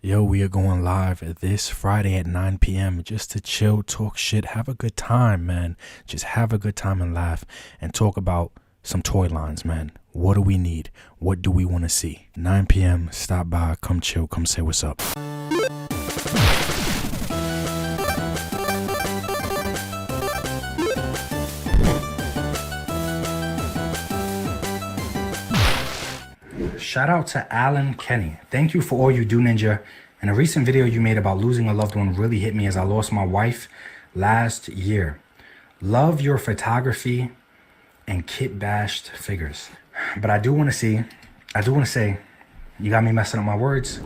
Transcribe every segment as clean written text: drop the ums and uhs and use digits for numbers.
Yo, we are going live this Friday at 9 p.m. just to chill, talk shit, have a good time, man. Just have a good time and laugh and talk about some toy lines, man. What do we need? What do we want to see? 9 p.m. Stop by, come chill, come say what's up. Shout out to Alan Kenny. Thank you for all you do, Ninja. And a recent video you made about losing a loved one really hit me as I lost my wife last year. Love your photography and kit bashed figures. But I do want to say, you got me messing up my words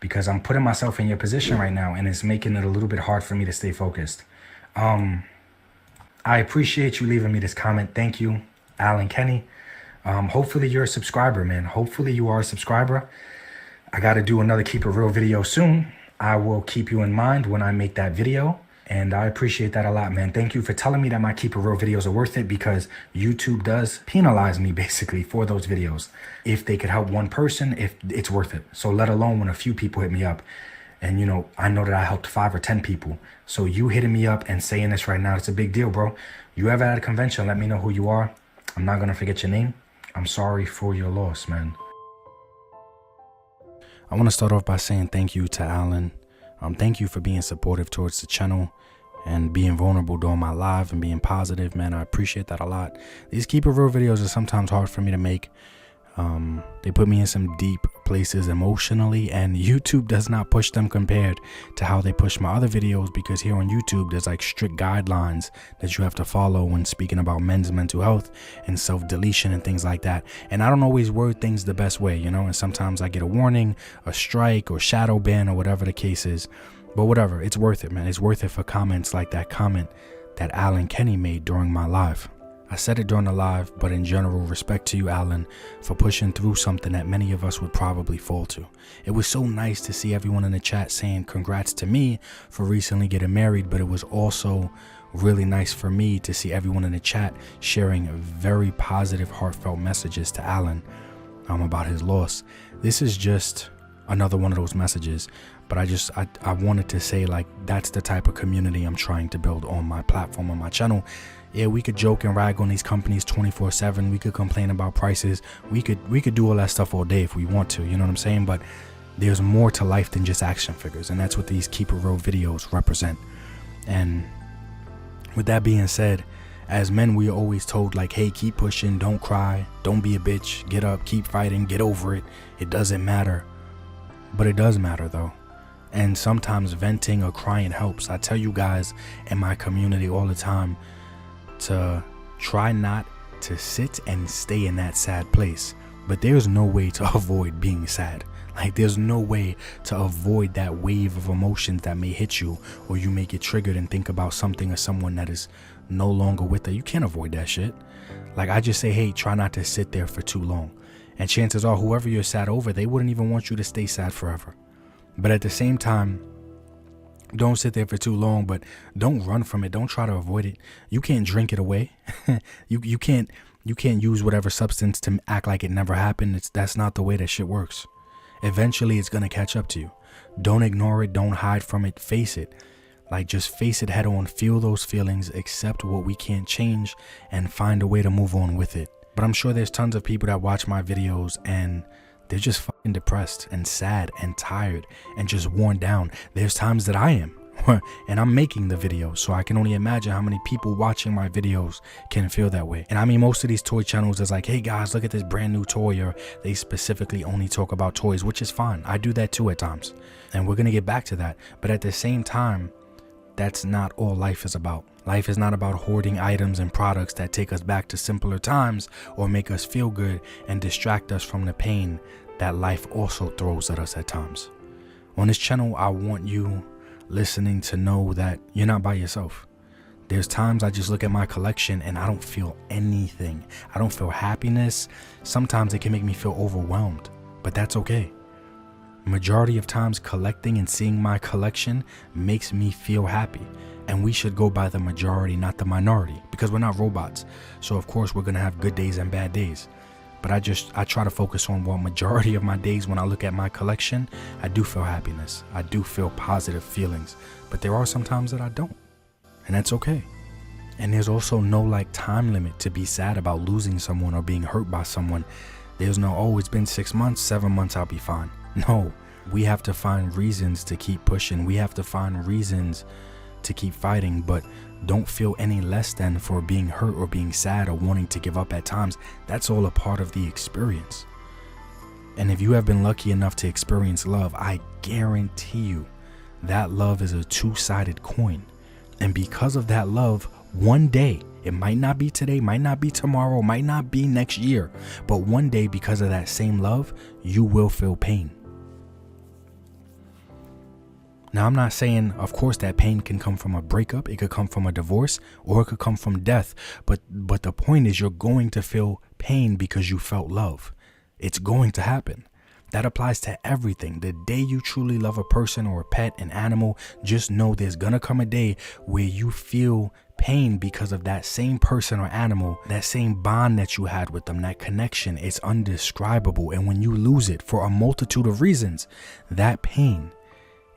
because I'm putting myself in your position right now and it's making it a little bit hard for me to stay focused. I appreciate you leaving me this comment. Thank you, Alan Kenny. Hopefully you're a subscriber, man. Hopefully you are a subscriber. I got to do another Keep It Real video soon. I will keep you in mind when I make that video. And I appreciate that a lot, man. Thank you for telling me that my Keep It Real videos are worth it because YouTube does penalize me basically for those videos. If they could help one person, if it's worth it. So let alone when a few people hit me up. And, you know, I know that I helped 5 or 10 people. So you hitting me up and saying this right now, it's a big deal, bro. You ever at a convention, let me know who you are. I'm not going to forget your name. I'm sorry for your loss, man. I want to start off by saying thank you to Alan. Thank you for being supportive towards the channel and being vulnerable during my live and being positive, man. I appreciate that a lot. These Keep It Real videos are sometimes hard for me to make. They put me in some deep places emotionally, and YouTube does not push them compared to how they push my other videos, because here on YouTube there's like strict guidelines that you have to follow when speaking about men's mental health and self-deletion and things like that. And I don't always word things the best way, you know, and sometimes I get a warning, a strike, or shadow ban, or whatever the case is. But whatever, it's worth it, man. It's worth it for comments like that comment that Alan Kenny made during my live. I said it during the live, but in general, respect to you, Alan, for pushing through something that many of us would probably fall to. It was so nice to see everyone in the chat saying congrats to me for recently getting married, but it was also really nice for me to see everyone in the chat sharing very positive, heartfelt messages to Alan about his loss. This is just another one of those messages, but I wanted to say, like, that's the type of community I'm trying to build on my platform, on my channel. Yeah, we could joke and rag on these companies 24/7. We could complain about prices. We could do all that stuff all day if we want to, you know what I'm saying? But there's more to life than just action figures, and that's what these Keep It Real videos represent. And with that being said, as men, we are always told, like, hey, keep pushing, don't cry, don't be a bitch, get up, keep fighting, get over it. It doesn't matter. But it does matter, though. And sometimes venting or crying helps. I tell you guys in my community all the time to try not to sit and stay in that sad place. But there's no way to avoid being sad. Like, there's no way to avoid that wave of emotions that may hit you, or you may get triggered and think about something or someone that is no longer with you. You can't avoid that shit. Like, I just say, hey, try not to sit there for too long. And chances are, whoever you're sad over, they wouldn't even want you to stay sad forever. But at the same time, don't sit there for too long, but don't run from it. Don't try to avoid it. You can't drink it away. you can't use whatever substance to act like it never happened. That's not the way that shit works. Eventually, it's going to catch up to you. Don't ignore it. Don't hide from it. Face it. Like, just face it head on. Feel those feelings. Accept what we can't change and find a way to move on with it. But I'm sure there's tons of people that watch my videos and they're just fucking depressed and sad and tired and just worn down. There's times that I am, and I'm making the video, so I can only imagine how many people watching my videos can feel that way. And I mean, most of these toy channels is like, hey guys, look at this brand new toy, or they specifically only talk about toys, which is fine. I do that too at times, and we're gonna get back to that. But at the same time, that's not all life is about. Life is not about hoarding items and products that take us back to simpler times or make us feel good and distract us from the pain that life also throws at us at times. On this channel, I want you listening to know that you're not by yourself. There's times I just look at my collection and I don't feel anything. I don't feel happiness. Sometimes it can make me feel overwhelmed, but that's okay. Majority of times, collecting and seeing my collection makes me feel happy. And we should go by the majority, not the minority, because we're not robots. So of course we're gonna have good days and bad days. But I try to focus on what majority of my days when I look at my collection, I do feel happiness. I do feel positive feelings. But there are some times that I don't. And that's okay. And there's also no like time limit to be sad about losing someone or being hurt by someone. There's no, oh, it's been 6 months, 7 months, I'll be fine. No, we have to find reasons to keep pushing. We have to find reasons to keep fighting, but don't feel any less than for being hurt or being sad or wanting to give up at times. That's all a part of the experience. And if you have been lucky enough to experience love, I guarantee you that love is a two-sided coin. And because of that love, one day, it might not be today, might not be tomorrow, might not be next year, but one day, because of that same love, you will feel pain. Now, I'm not saying, of course, that pain can come from a breakup, it could come from a divorce, or it could come from death. But the point is, you're going to feel pain because you felt love. It's going to happen. That applies to everything. The day you truly love a person or a pet, an animal, just know there's gonna come a day where you feel pain because of that same person or animal, that same bond that you had with them, that connection. It's undescribable. And when you lose it for a multitude of reasons, that pain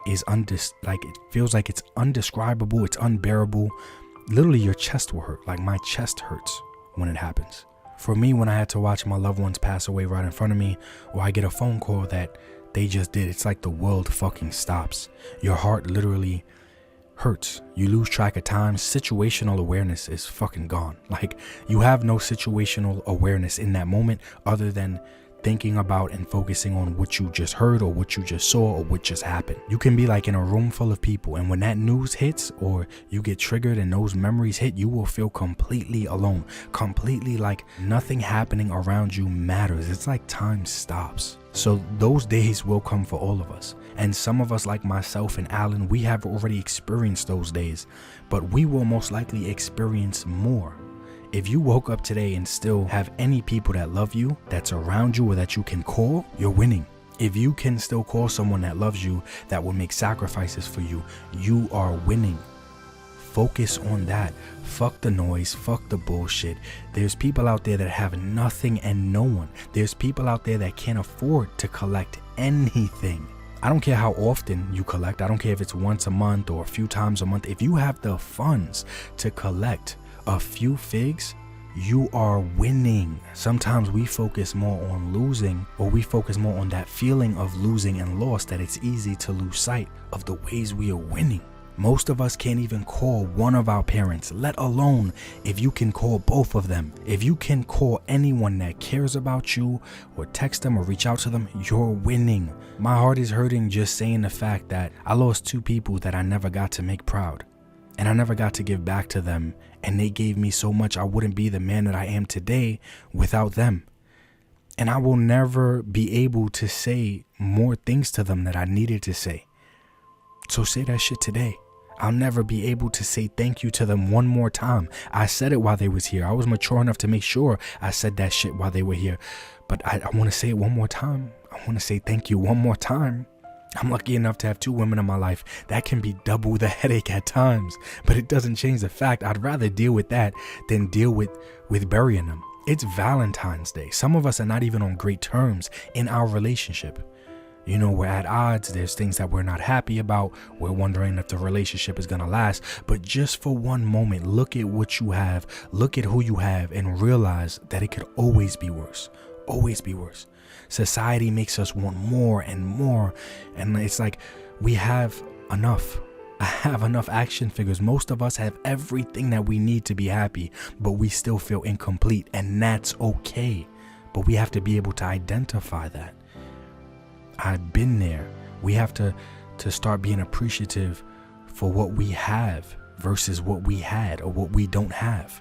is it feels like it's undescribable, it's unbearable. Literally your chest will hurt. Like my chest hurts when it happens. For me, when I had to watch my loved ones pass away right in front of me, or I get a phone call that they just did, it's like the world fucking stops. Your heart literally hurts. You lose track of time. Situational awareness is fucking gone. Like, you have no situational awareness in that moment other than thinking about and focusing on what you just heard or what you just saw or what just happened. You can be like in a room full of people, and when that news hits or you get triggered and those memories hit, you will feel completely alone, completely like nothing happening around you matters. It's like time stops. So those days will come for all of us. And some of us, like myself and Alan, we have already experienced those days, but we will most likely experience more. If you woke up today and still have any people that love you, that's around you, or that you can call, you're winning. If you can still call someone that loves you, that will make sacrifices for you, you are winning. Focus on that. Fuck the noise, fuck the bullshit. There's people out there that have nothing and no one. There's people out there that can't afford to collect anything. I don't care how often you collect. I don't care if it's once a month or a few times a month. If you have the funds to collect a few figs, you are winning. Sometimes we focus more on losing, or we focus more on that feeling of losing and loss, that it's easy to lose sight of the ways we are winning. Most of us can't even call one of our parents, let alone if you can call both of them. If you can call anyone that cares about you or text them or reach out to them, you're winning. My heart is hurting just saying the fact that I lost two people that I never got to make proud. And I never got to give back to them. And they gave me so much. I wouldn't be the man that I am today without them. And I will never be able to say more things to them that I needed to say. So say that shit today. I'll never be able to say thank you to them one more time. I said it while they was here. I was mature enough to make sure I said that shit while they were here. But I want to say it one more time. I want to say thank you one more time. I'm lucky enough to have two women in my life. That can be double the headache at times, but it doesn't change the fact I'd rather deal with that than deal with burying them. It's Valentine's Day. Some of us are not even on great terms in our relationship. You know, we're at odds. There's things that we're not happy about. We're wondering if the relationship is going to last. But just for one moment, look at what you have. Look at who you have and realize that it could always be worse. Always be worse. Society makes us want more and more. And it's like we have enough. I have enough action figures. Most of us have everything that we need to be happy, but we still feel incomplete. And that's okay. But we have to be able to identify that. I've been there. We have to start being appreciative for what we have versus what we had or what we don't have.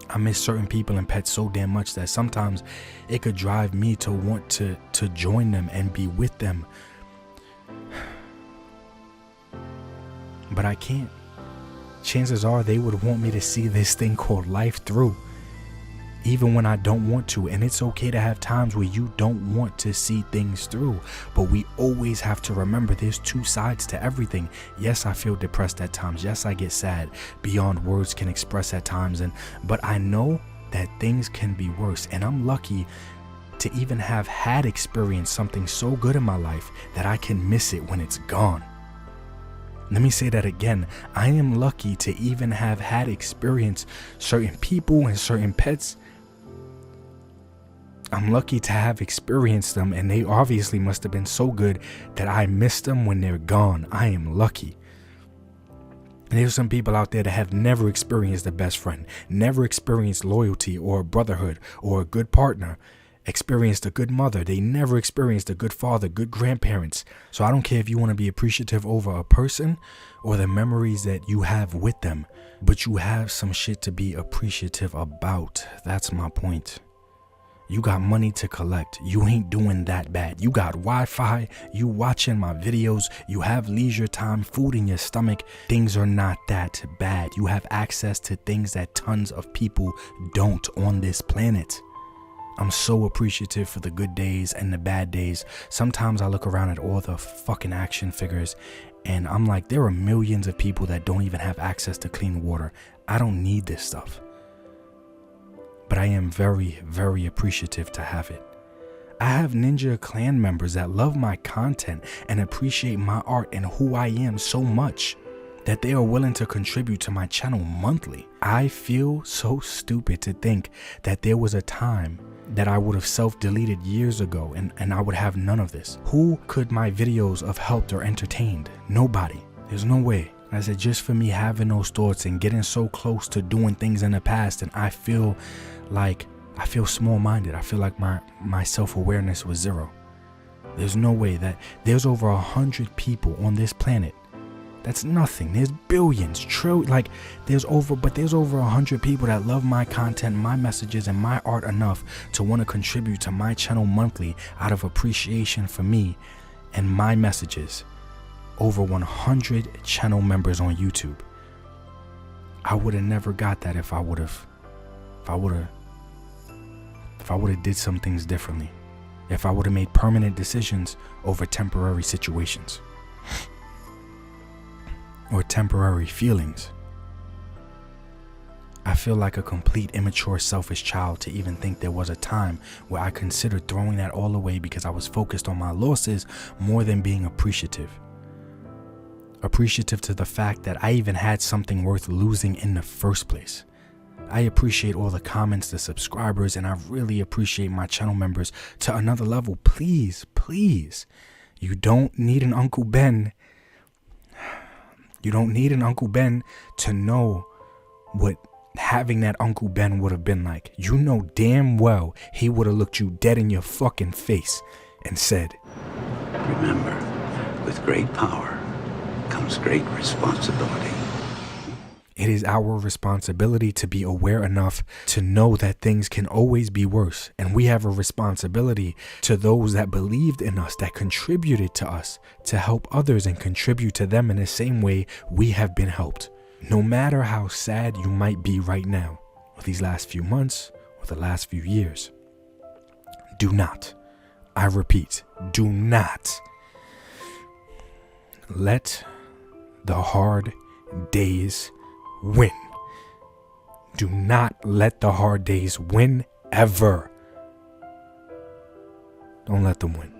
I miss certain people and pets so damn much that sometimes it could drive me to want to join them and be with them. But I can't. Chances are they would want me to see this thing called life through, even when I don't want to. And it's okay to have times where you don't want to see things through, but we always have to remember there's two sides to everything. Yes, I feel depressed at times. Yes, I get sad beyond words can express at times. But I know that things can be worse. And I'm lucky to even have had experienced something so good in my life that I can miss it when it's gone. Let me say that again. I am lucky to even have had experienced certain people and certain pets. I'm lucky to have experienced them, and they obviously must have been so good that I missed them when they're gone. I am lucky. And there's some people out there that have never experienced a best friend, never experienced loyalty or a brotherhood or a good partner, experienced a good mother. They never experienced a good father, good grandparents. So I don't care if you want to be appreciative over a person or the memories that you have with them, but you have some shit to be appreciative about. That's my point. You got money to collect. You ain't doing that bad. You got Wi-Fi. You watching my videos. You have leisure time, food in your stomach. Things are not that bad. You have access to things that tons of people don't on this planet. I'm so appreciative for the good days and the bad days. Sometimes I look around at all the fucking action figures and I'm like, there are millions of people that don't even have access to clean water. I don't need this stuff. But I am very, very appreciative to have it. I have Ninja Clan members that love my content and appreciate my art and who I am so much that they are willing to contribute to my channel monthly. I feel so stupid to think that there was a time that I would have self-deleted years ago and I would have none of this. Who could my videos have helped or entertained? Nobody. There's no way. I said, just for me having those thoughts and getting so close to doing things in the past, and I feel small-minded. I feel like my self-awareness was zero. There's no way that there's over 100 people on this planet. That's nothing. There's billions, trillions, there's over 100 people that love my content, my messages, and my art enough to want to contribute to my channel monthly out of appreciation for me and my messages. Over 100 channel members on YouTube. I would have never got that if I would have did some things differently. If I would have made permanent decisions over temporary situations. Or temporary feelings. I feel like a complete immature, selfish child to even think there was a time where I considered throwing that all away because I was focused on my losses more than being appreciative. Appreciative to the fact that I even had something worth losing in the first place. I appreciate all the comments, the subscribers, and I really appreciate my channel members to another level. Please, please, you don't need an Uncle Ben. You don't need an Uncle Ben to know what having that Uncle Ben would have been like. You know damn well he would have looked you dead in your fucking face and said, "Remember, with great power comes great responsibility." It is our responsibility to be aware enough to know that things can always be worse. And we have a responsibility to those that believed in us, that contributed to us, to help others and contribute to them in the same way we have been helped. No matter how sad you might be right now, or these last few months, or the last few years, do not, I repeat, do not let the hard days win. Do not let the hard days win ever. Don't let them win.